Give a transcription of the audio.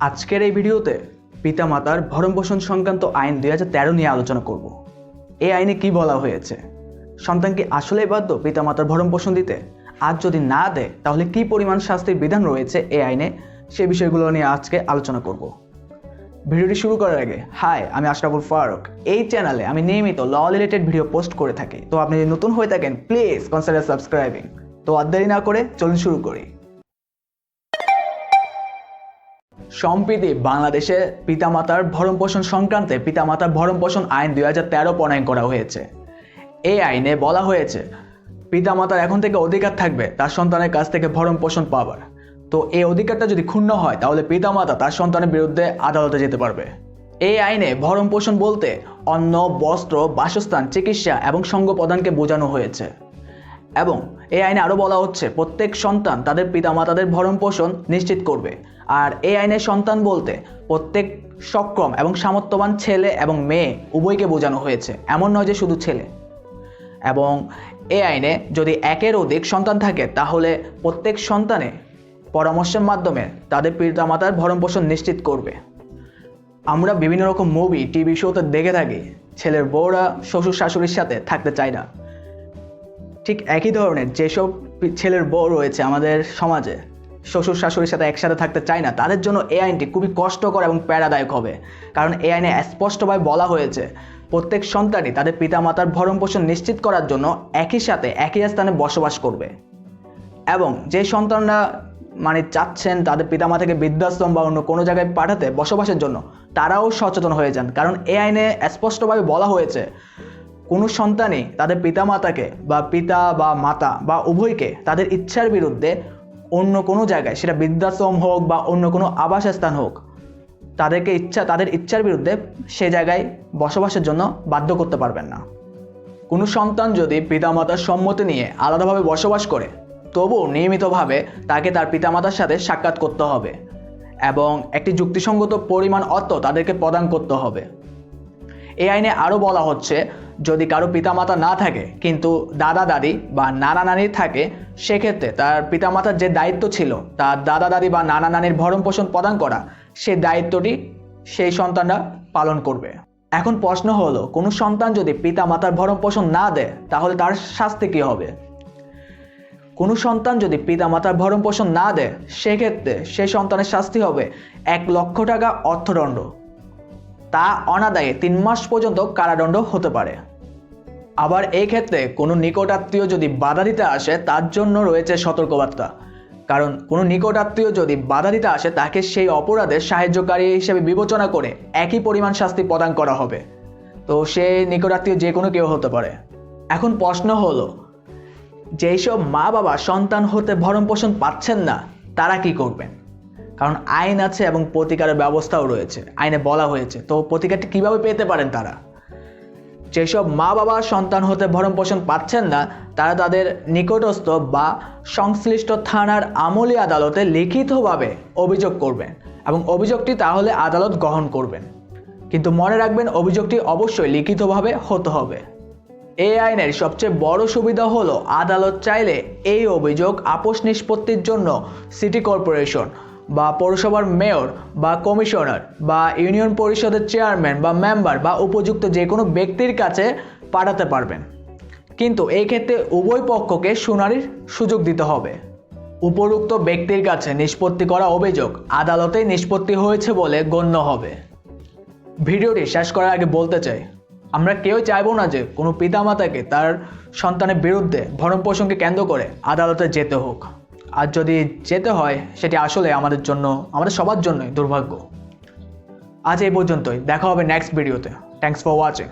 আজকের এই ভিডিওতে পিতামাতার ভরণ-পোষণ সংক্রান্ত আইন 2013 নিয়ে আলোচনা করব। এই আইনে কি বলা হয়েছে? সন্তান কি আসলেই বাধ্য পিতামাতার ভরণ-পোষণ দিতে? আর যদি না দেয় তাহলে কি পরিমাণ শাস্তির বিধান রয়েছে এই আইনে, সে বিষয়গুলো নিয়ে আজকে আলোচনা করব। ভিডিওটি শুরু করার আগে হাই, আমি আশরাফুল ফারুক। এই চ্যানেলে আমি নিয়মিত ল রিলেটেড ভিডিও পোস্ট করে থাকি, তো আপনি যদি নতুন হয়ে থাকেন প্লিজ কনসিডার সাবস্ক্রাইবিং। তো আর দেরি না করে চলুন শুরু করি। সম্প্রতি বাংলাদেশে পিতামাতার ভরণ-পোষণ সংক্রান্তে পিতামাতার ভরণ-পোষণ আইন 2013 প্রণয়ন করা হয়েছে। এই আইনে বলা হয়েছে পিতামাতার এখন থেকে অধিকার থাকবে তার সন্তানের কাছ থেকে ভরণ-পোষণ পাবার। তো এই অধিকারটা যদি ক্ষুণ্ণ হয় তাহলে পিতামাতা তার সন্তানের বিরুদ্ধে আদালতে যেতে পারবে। এই আইনে ভরণ-পোষণ বলতে অন্ন, বস্ত্র, বাসস্থান, চিকিৎসা এবং সঙ্গ প্রদানকে বোঝানো হয়েছে। এবং এই আইনে আরও বলা হচ্ছে প্রত্যেক সন্তান তাদের পিতামাতাদের ভরণ-পোষণ নিশ্চিত করবে। আর এই আইনের সন্তান বলতে প্রত্যেক সক্ষম এবং সামর্থ্যবান ছেলে এবং মেয়ে উভয়কে বোঝানো হয়েছে, এমন নয় যে শুধু ছেলে। এবং এই আইনে যদি একের অধিক সন্তান থাকে তাহলে প্রত্যেক সন্তানে পরামর্শের মাধ্যমে তাদের পিতামাতার ভরণ-পোষণ নিশ্চিত করবে। আমরা বিভিন্ন রকম মুভি, টিভি শোতে দেখে থাকি ছেলের বউরা শ্বশুর শাশুড়ির সাথে থাকতে চায় না। ঠিক একই ধরনের যেসব ছেলের বউ রয়েছে আমাদের সমাজে শ্বশুর শাশুড়ির সাথে একসাথে থাকতে চায় না, তাদের জন্য এই আইনটি খুবই কষ্টকর এবং প্যারাদায়ক হবে। কারণ এই আইনে স্পষ্টভাবে বলা হয়েছে প্রত্যেক সন্তানই তাদের পিতামাতার ভরণ-পোষণ নিশ্চিত করার জন্য একই সাথে একই স্থানে বসবাস করবে। এবং যে সন্তানরা চাচ্ছেন তাদের পিতামাতাকে বৃদ্ধাশ্রম বা অন্য কোনো জায়গায় পাঠাতে বসবাসের জন্য, তারাও সচেতন হয়ে যান। কারণ এই আইনে স্পষ্টভাবে বলা হয়েছে কোনো সন্তানই তাদের পিতামাতাকে বা পিতা বা মাতা বা উভয়কে তাদের ইচ্ছার বিরুদ্ধে অন্য কোনো জায়গায়, সেটা বৃদ্ধাশ্রম হোক বা অন্য কোনো আবাসস্থান হোক, তাদের ইচ্ছার বিরুদ্ধে সে জায়গায় বসবাসের জন্য বাধ্য করতে পারবেন না। কোনো সন্তান যদি পিতামাতার সম্মতি নিয়ে আলাদাভাবে বসবাস করে তবুও নিয়মিতভাবে তাকে তার পিতামাতার সাথে সাক্ষাৎ করতে হবে এবং একটি যুক্তিসঙ্গত পরিমাণ অর্থ তাদেরকে প্রদান করতে হবে। এই আইনে আরও বলা হচ্ছে যদি কারো পিতামাতা না থাকে কিন্তু দাদা দাদি বা নানা নানি থাকে, সেক্ষেত্রে তার পিতামাতার যে দায়িত্ব ছিল তার দাদা দাদি বা নানা নানির ভরণ-পোষণ প্রদান করা, সেই দায়িত্বটি সেই সন্তানরা পালন করবে। এখন প্রশ্ন হলো, কোনো সন্তান যদি পিতামাতার ভরণ-পোষণ না দেয় তাহলে তার শাস্তি কী হবে? কোনো সন্তান যদি পিতামাতার ভরণ-পোষণ না দেয় সেক্ষেত্রে সেই সন্তানের শাস্তি হবে 1 লক্ষ টাকা অর্থদণ্ড, তা অনাদায়ে 3 মাস পর্যন্ত কারাদণ্ড হতে পারে। আবার এই ক্ষেত্রে কোনো নিকটাত্মীয় যদি বাধা দিতে আসে তার জন্য রয়েছে সতর্কবার্তা। কারণ কোনো নিকটাত্মীয় যদি বাধা দিতে আসে তাকে সেই অপরাধের সাহায্যকারী হিসেবে বিবেচনা করে একই পরিমাণ শাস্তি প্রদান করা হবে। তো সেই নিকটাত্মীয় যে কোনো কেউ হতে পারে। এখন প্রশ্ন হলো, যেই সব মা বাবা সন্তান হতে ভরণ-পোষণ পাচ্ছেন না তারা কি করবেন? কারণ আইন আছে এবং প্রতিকারের ব্যবস্থাও রয়েছে, আইনে বলা হয়েছে। তো প্রতিকারটি কীভাবে পেতে পারেন তারা? যেসব মা বাবা সন্তান হতে ভরণ-পোষণ পাচ্ছেন না তারা তাদের নিকটস্থ বা সংশ্লিষ্ট থানার আমলি আদালতে লিখিতভাবে অভিযোগ করবেন এবং অভিযোগটি তাহলে আদালত গ্রহণ করবেন। কিন্তু মনে রাখবেন অভিযোগটি অবশ্যই লিখিতভাবে হতে হবে। এই আইনের সবচেয়ে বড় সুবিধা হলো আদালত চাইলে এই অভিযোগ আপোষ নিষ্পত্তির জন্য সিটি কর্পোরেশন বা পৌরসভার মেয়র বা কমিশনার বা ইউনিয়ন পরিষদের চেয়ারম্যান বা মেম্বার বা উপযুক্ত যে কোনো ব্যক্তির কাছে পাঠাতে পারবেন। কিন্তু এই ক্ষেত্রে উভয় পক্ষকে শুনানির সুযোগ দিতে হবে। উপরোক্ত ব্যক্তির কাছে নিষ্পত্তি করা অভিযোগ আদালতে নিষ্পত্তি হয়েছে বলে গণ্য হবে। ভিডিওটি শেষ করার আগে বলতে চাই, আমরা কেউ চাইবো না যে কোনো পিতামাতাকে তার সন্তানের বিরুদ্ধে ভরণ-পোষণকে কেন্দ্র করে আদালতে যেতে হোক। আর যদি যেতে হয় সেটি আসলে আমাদের সবার জন্যই দুর্ভাগ্য। আজ এই পর্যন্তই, দেখা হবে নেক্সট ভিডিওতে। Thanks for watching.